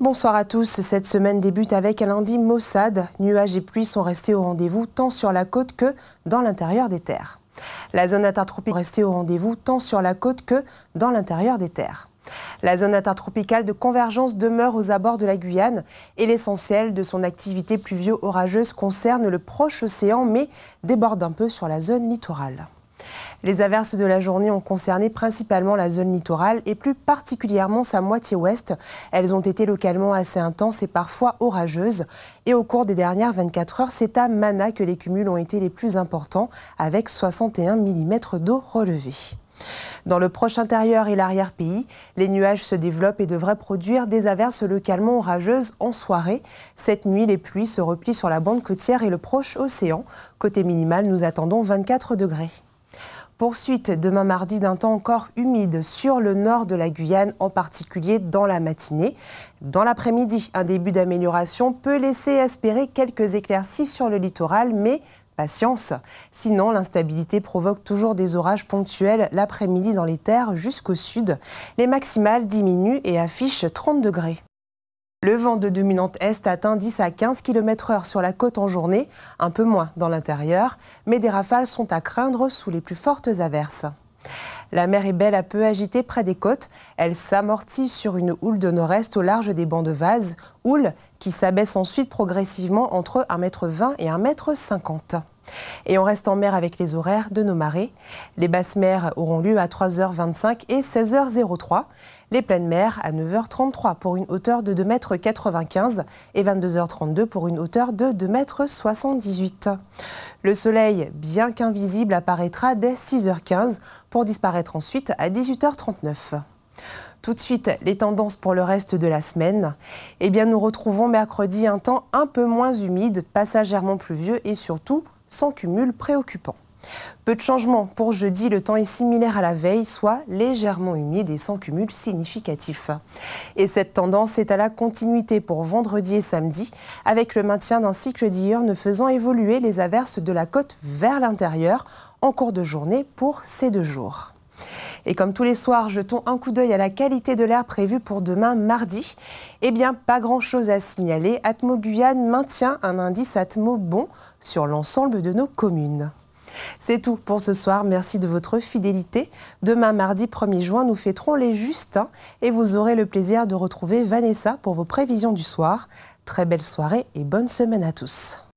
Bonsoir à tous. Cette semaine débute avec un lundi maussade. Nuages et pluies sont restés au rendez-vous tant sur la côte que dans l'intérieur des terres. La zone intertropicale est restée au rendez-vous tant sur la côte que dans l'intérieur des terres. La zone intertropicale de convergence demeure aux abords de la Guyane et l'essentiel de son activité pluvio-orageuse concerne le proche océan mais déborde un peu sur la zone littorale. Les averses de la journée ont concerné principalement la zone littorale et plus particulièrement sa moitié ouest. Elles ont été localement assez intenses et parfois orageuses. Et au cours des dernières 24 heures, c'est à Mana que les cumuls ont été les plus importants avec 61 mm d'eau relevée. Dans le proche intérieur et l'arrière-pays, les nuages se développent et devraient produire des averses localement orageuses en soirée. Cette nuit, les pluies se replient sur la bande côtière et le proche océan. Côté minimal, nous attendons 24 degrés. Poursuite demain mardi d'un temps encore humide sur le nord de la Guyane, en particulier dans la matinée. Dans l'après-midi, un début d'amélioration peut laisser espérer quelques éclaircies sur le littoral, mais patience. Sinon, l'instabilité provoque toujours des orages ponctuels l'après-midi dans les terres jusqu'au sud. Les maximales diminuent et affichent 30 degrés. Le vent de dominante est atteint 10 à 15 km/h sur la côte en journée, un peu moins dans l'intérieur, mais des rafales sont à craindre sous les plus fortes averses. La mer est belle à peu agitée près des côtes. Elle s'amortit sur une houle de nord-est au large des bancs de Vaz, houle qui s'abaisse ensuite progressivement entre 1,20 m et 1,50 m. Et on reste en mer avec les horaires de nos marées. Les basses mers auront lieu à 3h25 et 16h03. Les pleines mers à 9h33 pour une hauteur de 2,95 m et 22h32 pour une hauteur de 2,78 m. Le soleil, bien qu'invisible, apparaîtra dès 6h15 pour disparaître ensuite à 18h39. Tout de suite, les tendances pour le reste de la semaine. Eh bien, nous retrouvons mercredi un temps un peu moins humide, passagèrement pluvieux et surtout sans cumul préoccupant. Peu de changements pour jeudi, le temps est similaire à la veille, soit légèrement humide et sans cumul significatif. Et cette tendance est à la continuité pour vendredi et samedi, avec le maintien d'un cycle diurne faisant évoluer les averses de la côte vers l'intérieur en cours de journée pour ces 2 jours. Et comme tous les soirs, jetons un coup d'œil à la qualité de l'air prévue pour demain mardi. Eh bien, pas grand-chose à signaler. Atmo Guyane maintient un indice Atmo bon sur l'ensemble de nos communes. C'est tout pour ce soir. Merci de votre fidélité. Demain, mardi 1er juin, nous fêterons les Justins et vous aurez le plaisir de retrouver Vanessa pour vos prévisions du soir. Très belle soirée et bonne semaine à tous.